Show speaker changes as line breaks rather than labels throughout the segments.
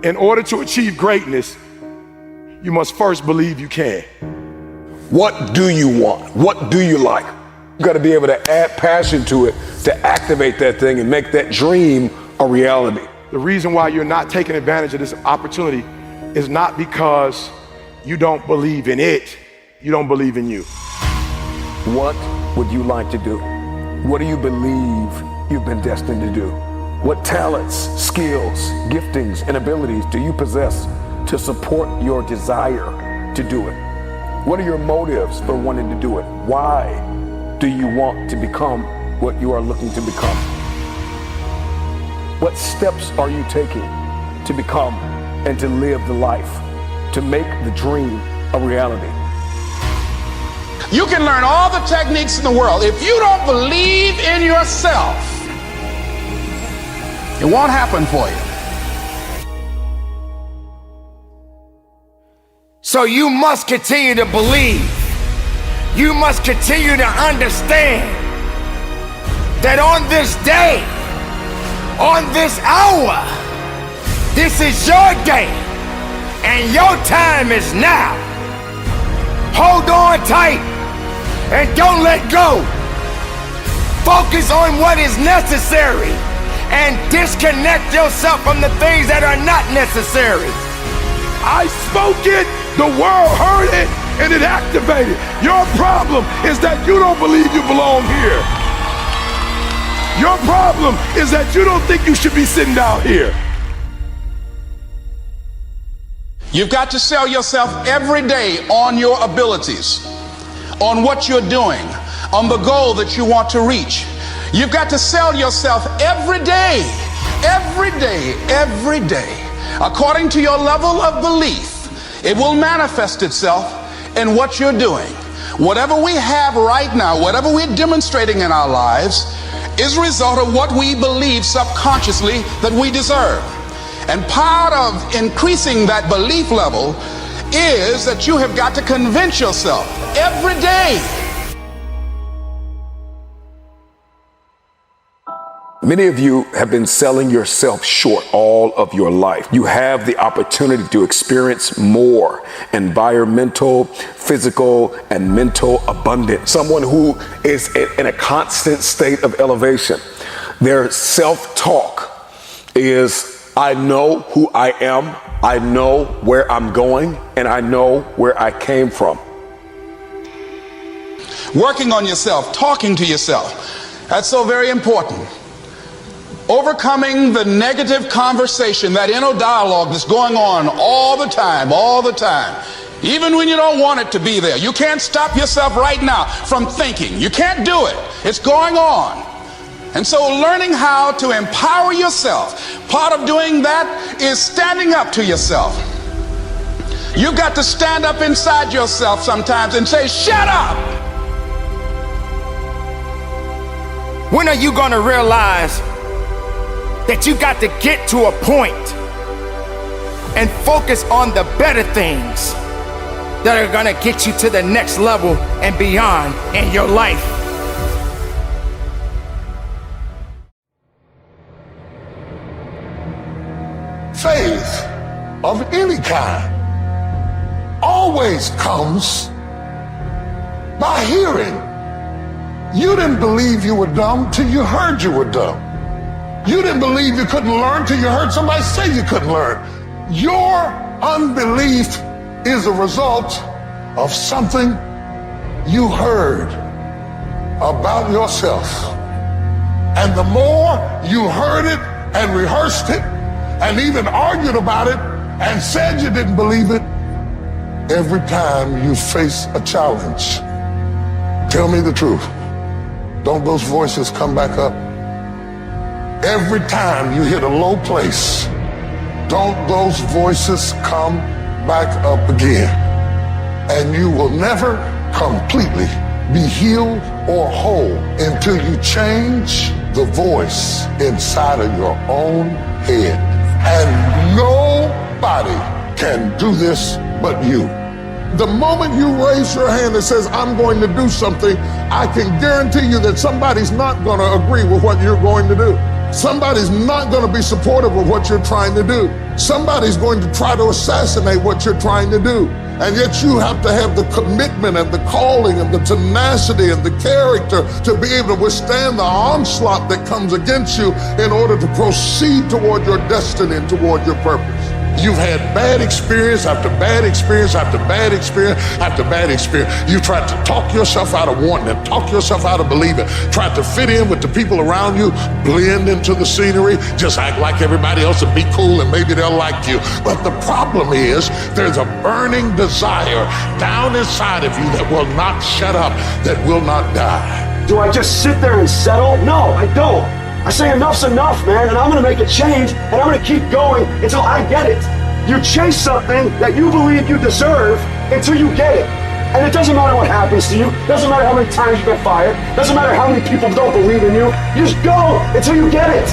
In order to achieve greatness, you must first believe you can.
What do you want? What do you like? You got to be able to add passion to it to activate that thing and make that dream a reality.
The reason why you're not taking advantage of this opportunity is not because you don't believe in it, you don't believe in you.
What would you like to do? What do you believe you've been destined to do? What talents, skills, giftings, and abilities do you possess to support your desire to do it? What are your motives for wanting to do it? Why do you want to become what you are looking to become? What steps are you taking to become and to live the life, to make the dream a reality?
You can learn all the techniques in the world. If you don't believe in yourself, it won't happen for you.
So you must continue to believe. You must continue to understand that on this day, on this hour, this is your day and your time is now. Hold on tight and don't let go. Focus on what is necessary and disconnect yourself from the things that are not necessary.
I spoke it, the world heard it, and it activated. Your problem is that you don't believe you belong here. Your problem is that you don't think you should be sitting down here.
You've got to sell yourself every day on your abilities, on what you're doing, on the goal that you want to reach. You've got to sell yourself every day, every day, every day. According to your level of belief, it will manifest itself in what you're doing. Whatever we have right now, whatever we're demonstrating in our lives, is a result of what we believe subconsciously that we deserve. And part of increasing that belief level is that you have got to convince yourself every day.
Many of you have been selling yourself short all of your life. You have the opportunity to experience more environmental, physical, and mental abundance. Someone who is in a constant state of elevation. Their self-talk is, I know who I am, I know where I'm going, and I know where I came from.
Working on yourself, talking to yourself, that's so very important. Overcoming the negative conversation, that inner dialogue that's going on all the time, even when you don't want it to be there. You can't stop yourself right now from thinking. You can't do it. It's going on. And so learning how to empower yourself, part of doing that is standing up to yourself. You've got to stand up inside yourself sometimes and say, shut up!
When are you going to realize that you got to get to a point and focus on the better things that are gonna get you to the next level and beyond in your life?
Faith of any kind always comes by hearing. You didn't believe you were dumb till you heard you were dumb. You didn't believe you couldn't learn till you heard somebody say you couldn't learn. Your unbelief is a result of something you heard about yourself. And the more you heard it and rehearsed it and even argued about it and said you didn't believe it, every time you face a challenge, tell me the truth, don't those voices come back up? Every time you hit a low place, don't those voices come back up again? And you will never completely be healed or whole until you change the voice inside of your own head. And nobody can do this but you. The moment you raise your hand that says, I'm going to do something, I can guarantee you that somebody's not going to agree with what you're going to do. Somebody's not going to be supportive of what you're trying to do. Somebody's going to try to assassinate what you're trying to do. And yet you have to have the commitment and the calling and the tenacity and the character to be able to withstand the onslaught that comes against you in order to proceed toward your destiny and toward your purpose. You've had bad experience after bad experience after bad experience after bad experience. You tried to talk yourself out of wanting it, talk yourself out of believing, tried to fit in with the people around you, blend into the scenery, just act like everybody else and be cool and maybe they'll like you. But the problem is there's a burning desire down inside of you that will not shut up, that will not die.
Do I just sit there and settle? No, I don't. I say enough's enough, man, and I'm gonna make a change, and I'm gonna keep going until I get it. You chase something that you believe you deserve until you get it. And it doesn't matter what happens to you, doesn't matter how many times you get fired, doesn't matter how many people don't believe in you, you just go until you get it.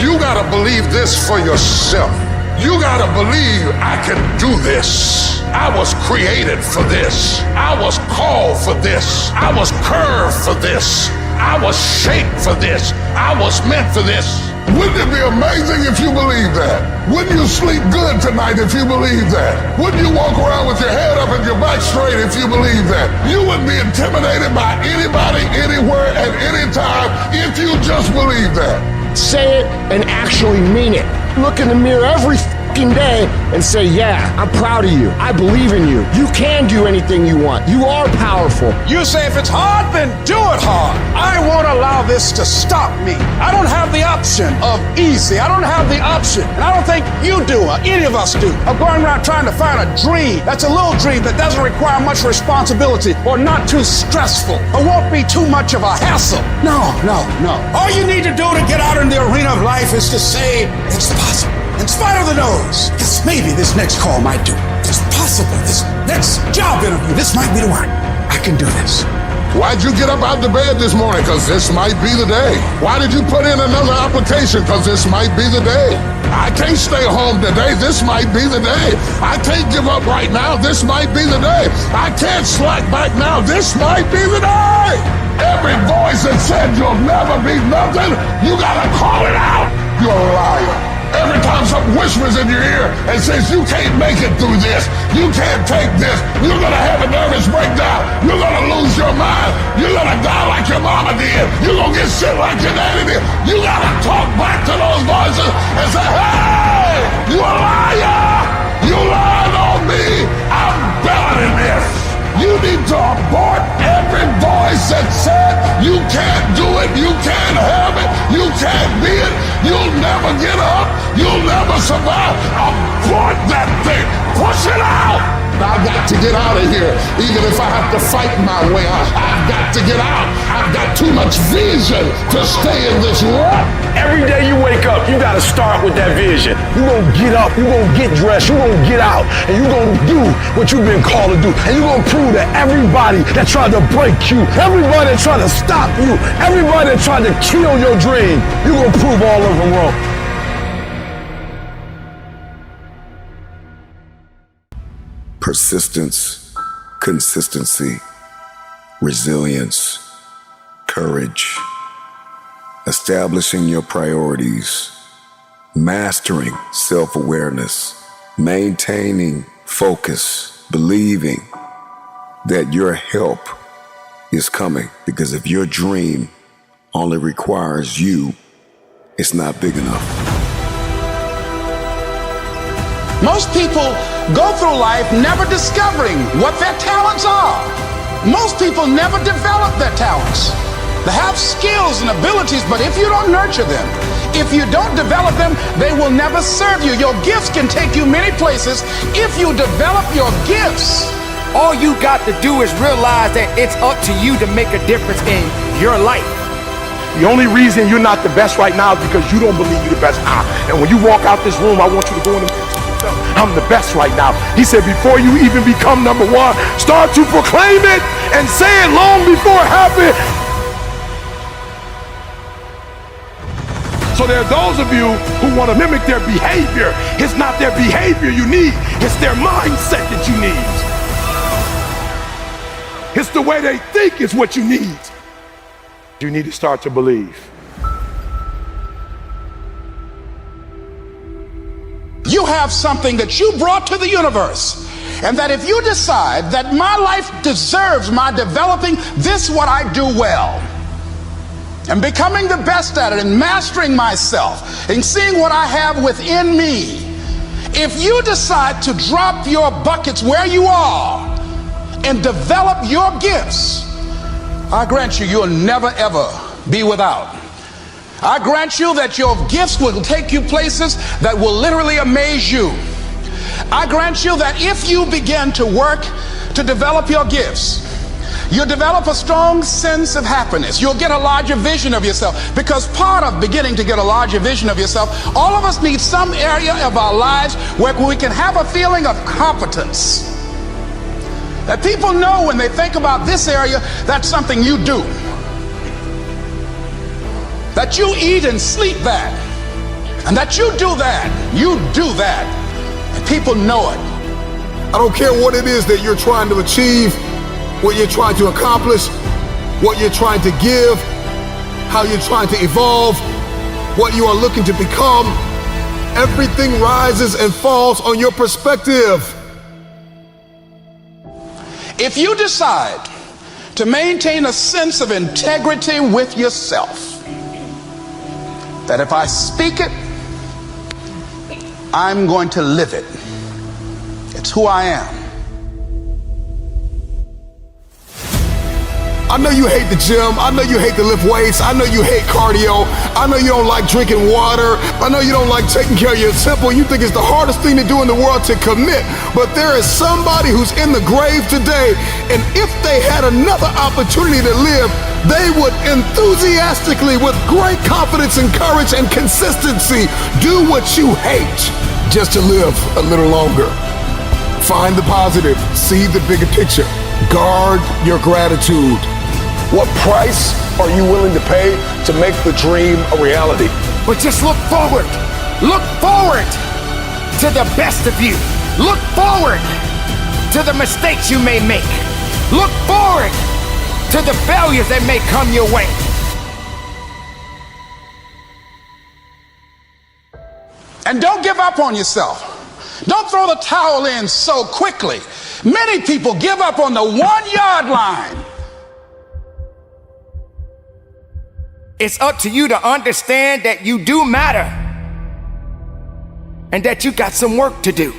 You gotta believe this for yourself. You gotta believe I can do this. I was created for this. I was called for this. I was curved for this. I was shaped for this. I was meant for this. Wouldn't it be amazing if you believe that? Wouldn't you sleep good tonight if you believe that? Wouldn't you walk around with your head up and your back straight if you believe that? You wouldn't be intimidated by anybody, anywhere, at any time if you just believe that.
Say it and actually mean it. Look in the mirror every fucking day and say, yeah, I'm proud of you. I believe in you. You can do anything you want. You are powerful.
You say if it's hard, then do it hard. I won't allow this to stop me. I don't have the option of easy. I don't have the option, and I don't think you do, or any of us do, of going around trying to find a dream that's a little dream that doesn't require much responsibility or not too stressful or won't be too much of a hassle. No. All you need to do to get out in the arena of life is to say, it's possible. In spite of the no's, yes, maybe this next call might do. It's possible. This next job interview, this might be the one. I can do this.
Why'd you get up out of bed this morning? Because this might be the day. Why did you put in another application? Because this might be the day. I can't stay home today. This might be the day. I can't give up right now. This might be the day. I can't slack back now. This might be the day. Every voice that said you'll never be nothing, you gotta call it out. You're a liar. Every time something whispers in your ear and says you can't make it through this, you can't take this, you're gonna have a nervous breakdown, you're gonna lose your mind, you're gonna die like your mama did, you're gonna get sick like your daddy did, you gotta talk back to those voices and say, hey, you a liar, you lied on me, I'm better than this. You need to abort every voice that said you can't do it, you can't have it, you can't be it, you'll never get up, you'll never survive. Abort that thing, push it out. I've got to get out of here, even if I have to fight my way out. I've got to get out. I've got too much vision to stay in this rut.
Every day you wake up, you gotta start with that vision. You gonna get up, you gonna get dressed, you gonna get out, and you gonna do what you've been called to do. And you gonna prove to everybody that tried to break you, everybody that tried to stop you, everybody that tried to kill your dream, you gonna prove all of them wrong.
Persistence, consistency, resilience, courage, establishing your priorities, mastering self-awareness, maintaining focus, believing that your help is coming, because if your dream only requires you, it's not big enough.
Most people go through life never discovering what their talents are. Most people never develop their talents. They have skills and abilities, but if you don't nurture them, if you don't develop them, they will never serve you. Your gifts can take you many places if you develop your gifts.
All you got to do is realize that it's up to you to make a difference in your life.
The only reason you're not the best right now is because you don't believe you're the best now. And when you walk out this room, I want you to go in the I'm the best right now. He said before you even become number one, start to proclaim it and say it long before it happens. So there are those of you who want to mimic their behavior. It's not their behavior you need, it's their mindset that you need. It's the way they think is what you need. You need to start to believe.
You have something that you brought to the universe. And that if you decide that my life deserves my developing this what I do well, and becoming the best at it, and mastering myself, and seeing what I have within me, if you decide to drop your buckets where you are and develop your gifts, I grant you, you'll never ever be without. I grant you that your gifts will take you places that will literally amaze you. I grant you that if you begin to work to develop your gifts, you'll develop a strong sense of happiness. You'll get a larger vision of yourself, because part of beginning to get a larger vision of yourself, all of us need some area of our lives where we can have a feeling of competence. That people know when they think about this area, that's something you do. That you eat and sleep that. And that you do that. You do that. And people know it.
I don't care what it is that you're trying to achieve, what you're trying to accomplish, what you're trying to give, how you're trying to evolve, what you are looking to become. Everything rises and falls on your perspective.
If you decide to maintain a sense of integrity with yourself, that if I speak it, I'm going to live it. It's who I am.
I know you hate the gym. I know you hate to lift weights. I know you hate cardio. I know you don't like drinking water. I know you don't like taking care of your temple. You think it's the hardest thing to do in the world to commit. But there is somebody who's in the grave today, and if they had another opportunity to live, they would enthusiastically, with great confidence and courage and consistency, do what you hate just to live a little longer. Find the positive. See the bigger picture. Guard your gratitude. What price are you willing to pay to make the dream a reality?
But just look forward. Look forward to the best of you. Look forward to the mistakes you may make. Look forward to the failures that may come your way.
And don't give up on yourself. Don't throw the towel in so quickly. Many people give up on the 1-yard line.
It's up to you to understand that you do matter and that you got some work to do.